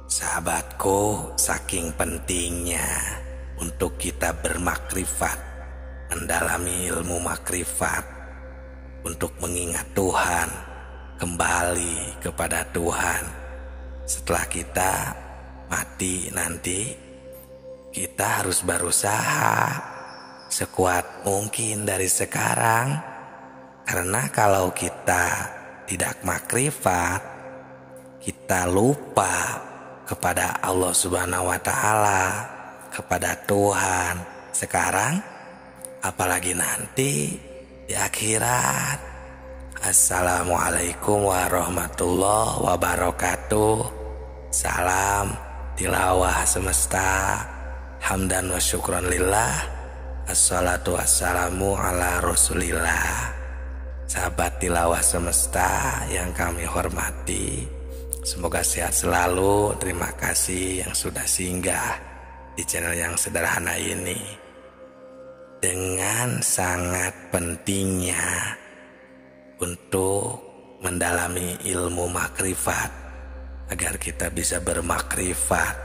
Sahabatku, saking pentingnya untuk kita bermakrifat, mendalami ilmu makrifat, untuk mengingat Tuhan, kembali kepada Tuhan. Setelah kita mati nanti, kita harus berusaha sekuat mungkin dari sekarang. Karena kalau kita tidak makrifat, kita lupa kepada Allah Subhanahu wa Ta'ala, kepada Tuhan sekarang, apalagi nanti di akhirat. Assalamualaikum warahmatullahi wabarakatuh. Salam tilawah semesta, hamdan wa syukran lillah, assalatu wassalamu ala rasulillah. Sahabat tilawah semesta yang kami hormati, semoga sehat selalu. Terima kasih yang sudah singgah di channel yang sederhana ini. Dengan sangat pentingnya untuk mendalami ilmu makrifat, agar kita bisa bermakrifat,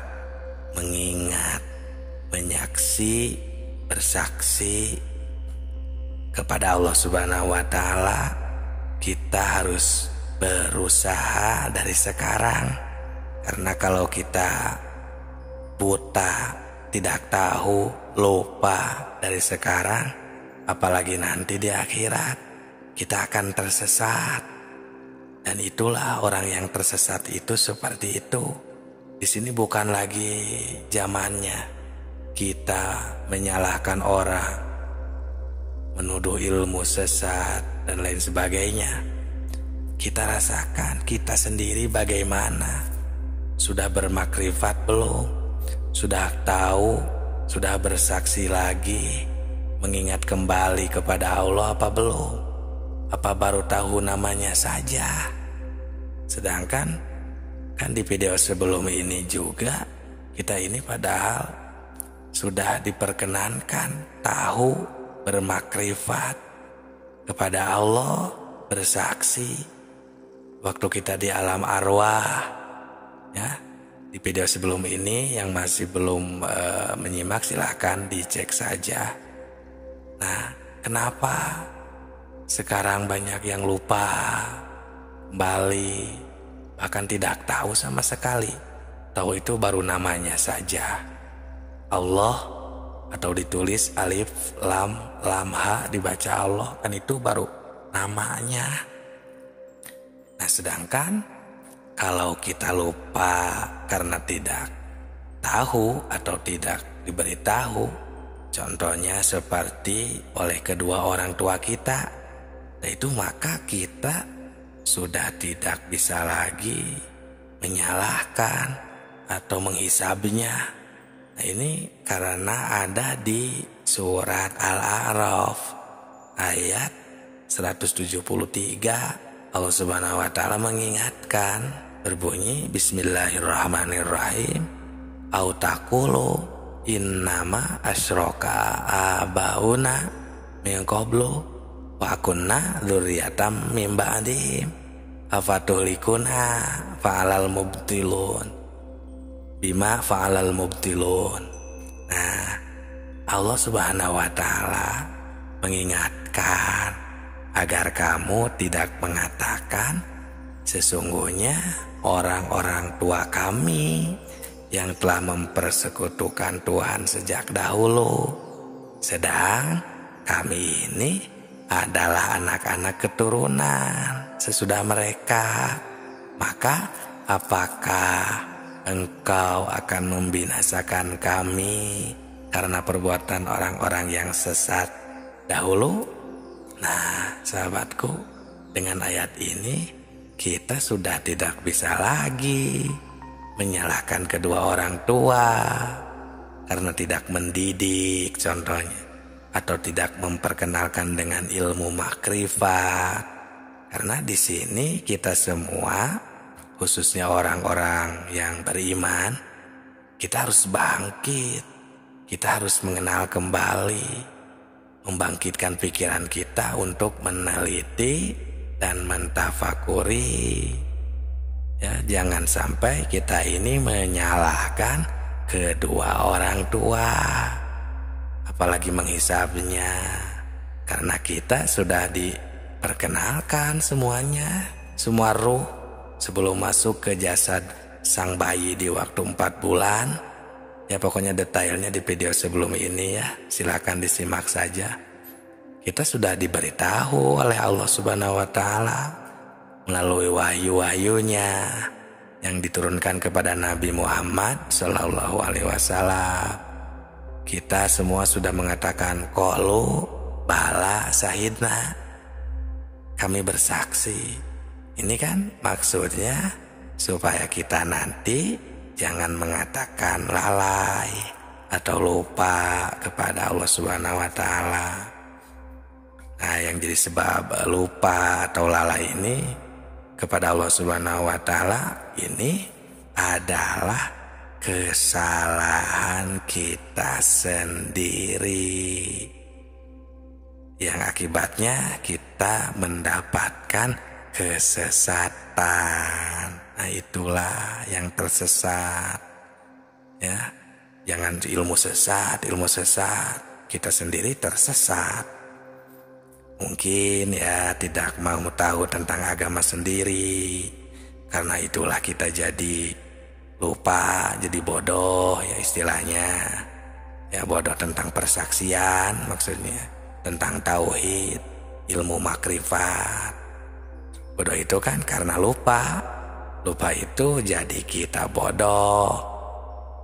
mengingat, menyaksi, bersaksi kepada Allah Subhanahu wa Ta'ala, kita harus berusaha dari sekarang. Karena kalau kita buta, tidak tahu, lupa dari sekarang, apalagi nanti di akhirat, kita akan tersesat. Dan itulah orang yang tersesat itu seperti itu. Di sini bukan lagi zamannya kita menyalahkan orang, menuduh ilmu sesat dan lain sebagainya. Kita rasakan kita sendiri bagaimana. Sudah bermakrifat belum? Sudah tahu? Sudah bersaksi lagi? Mengingat kembali kepada Allah apa belum? Apa baru tahu namanya saja? Sedangkan kan di video sebelum ini juga, kita ini padahal sudah diperkenankan tahu, bermakrifat kepada Allah, bersaksi waktu kita di alam arwah. Ya, di video sebelum ini yang masih belum menyimak, silahkan dicek saja. Nah, kenapa sekarang banyak yang lupa kembali, bahkan tidak tahu sama sekali? Tahu itu baru namanya saja, Allah, atau ditulis alif lam ha dibaca Allah, kan itu baru namanya. Nah, sedangkan kalau kita lupa karena tidak tahu atau tidak diberitahu, contohnya seperti oleh kedua orang tua kita, itu maka kita sudah tidak bisa lagi menyalahkan atau menghisabnya. Nah, ini karena ada di surat Al-A'raf ayat 173, Allah Subhanahu wa Ta'ala mengingatkan, berbunyi Bismillahirrahmanirrahim, au taqulu innama asyraka abauna min qablu wa kunna dzurriyatan min ba'dihim afatuhlikuna fa'alal mubtilun bima fa'alal mubtilun. Nah, Allah Subhanahu wa Ta'ala mengingatkan agar kamu tidak mengatakan sesungguhnya orang-orang tua kami yang telah mempersekutukan Tuhan sejak dahulu, sedang kami ini adalah anak-anak keturunan sesudah mereka. Maka apakah engkau akan membinasakan kami karena perbuatan orang-orang yang sesat dahulu? Nah, sahabatku, dengan ayat ini kita sudah tidak bisa lagi menyalahkan kedua orang tua karena tidak mendidik contohnya, atau tidak memperkenalkan dengan ilmu makrifat. Karena di sini kita semua, khususnya orang-orang yang beriman, kita harus bangkit. Kita harus mengenal kembali, membangkitkan pikiran kita untuk meneliti dan mentafakuri Ya, jangan sampai kita ini menyalahkan kedua orang tua, apalagi menghisapnya, karena kita sudah diperkenalkan semuanya, semua ruh sebelum masuk ke jasad sang bayi di waktu 4 bulan. Ya pokoknya detailnya di video sebelum ini ya, silakan disimak saja. Kita sudah diberitahu oleh Allah Subhanahu wa Ta'ala melalui wahyu-wahyunya yang diturunkan kepada Nabi Muhammad Sallallahu Alaihi Wasallam. Kita semua sudah mengatakan qalu bala syahidna, kami bersaksi. Ini kan maksudnya supaya kita nanti jangan mengatakan lalai atau lupa kepada Allah Subhanahu wa Ta'ala. Nah, yang jadi sebab lupa atau lalai ini kepada Allah Subhanahu wa Ta'ala ini adalah kesalahan kita sendiri, yang akibatnya kita mendapatkan kesesatan. Nah, itulah yang tersesat ya. Jangan ilmu sesat, kita sendiri tersesat. Mungkin ya tidak mau tahu tentang agama sendiri, karena itulah kita jadi lupa, jadi bodoh ya istilahnya. Ya bodoh tentang persaksian, maksudnya tentang tauhid, ilmu makrifat. Bodoh itu kan karena lupa. Lupa itu jadi kita bodoh.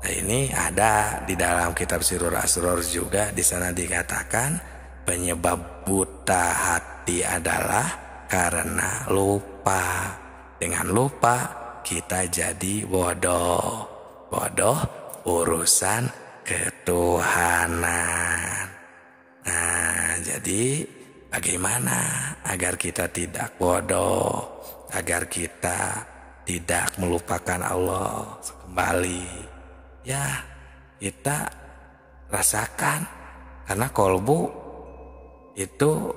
Nah, ini ada di dalam kitab Sirrul Asror juga, di sana dikatakan penyebab buta hati adalah karena lupa. Dengan lupa kita jadi bodoh. Bodoh urusan ketuhanan. Nah, jadi bagaimana agar kita tidak bodoh, agar kita tidak melupakan Allah kembali? Ya, kita rasakan, karena kolbu itu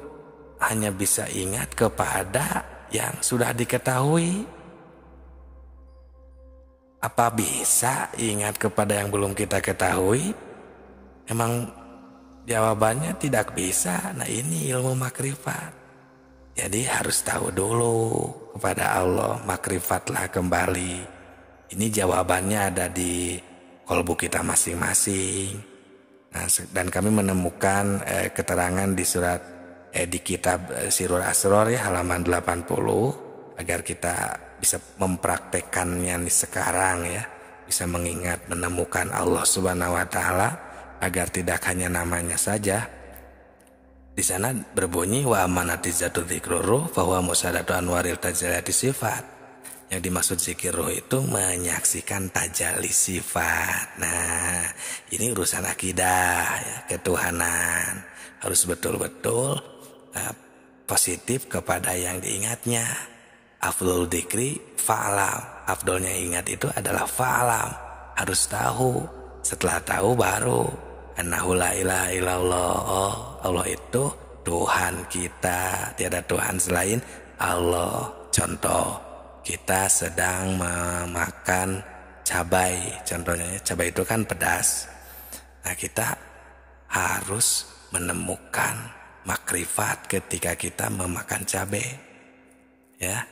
hanya bisa ingat kepada yang sudah diketahui. Apa bisa ingat kepada yang belum kita ketahui? Emang jawabannya tidak bisa. Nah, ini ilmu makrifat. Jadi harus tahu dulu kepada Allah, makrifatlah kembali. Ini jawabannya ada di kolbu kita masing-masing. Nah, dan kami menemukan keterangan di di kitab Sirrul Asror ya, halaman 80, agar kita bisa mempraktekannya nih sekarang ya, bisa mengingat, menemukan Allah Subhanahu wa Ta'ala, agar tidak hanya namanya saja. Di sana berbunyi wa amanatizatu dzikruru bahwa musadatu anwaril tajalati sifat. Yang dimaksud zikir ruh itu menyaksikan tajalli sifat. Nah, ini urusan akidah ya, ketuhanan. Harus betul-betul positif kepada yang diingatnya. Afdhul dzikri fa'lam. Afdolnya ingat itu adalah fa'lam. Harus tahu. Setelah tahu baru annahu la ilaha illallah. Oh, Allah itu Tuhan kita, tiada Tuhan selain Allah. Contoh, kita sedang memakan cabai, contohnya cabai itu kan pedas. Nah, kita harus menemukan makrifat ketika kita memakan cabai ya.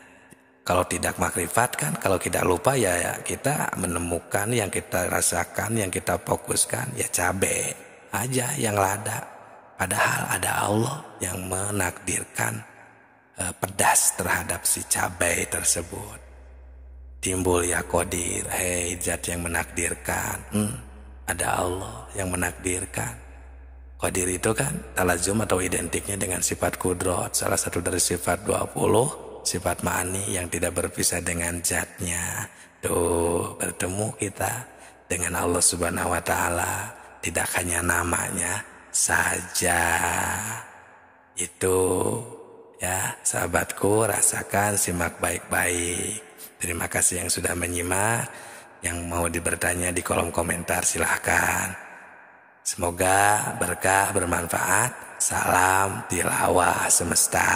Kalau tidak makrifat kan, kalau kita lupa ya kita menemukan yang kita rasakan, yang kita fokuskan ya cabai aja yang lada. Padahal ada Allah yang menakdirkan pedas terhadap si cabai tersebut. Timbul ya qadir, hei zat yang menakdirkan. Ada Allah yang menakdirkan. Qadir itu kan talazum atau identiknya dengan sifat kudrat, salah satu dari sifat 20, sifat ma'ani yang tidak berpisah dengan zatnya. Tuh, bertemu kita dengan Allah Subhanahu wa Ta'ala, tidak hanya namanya saja. Itu ya, sahabatku, rasakan, simak baik-baik. Terima kasih yang sudah menyimak. Yang mau bertanya di kolom komentar silahkan. Semoga berkah, bermanfaat. Salam tilawah semesta.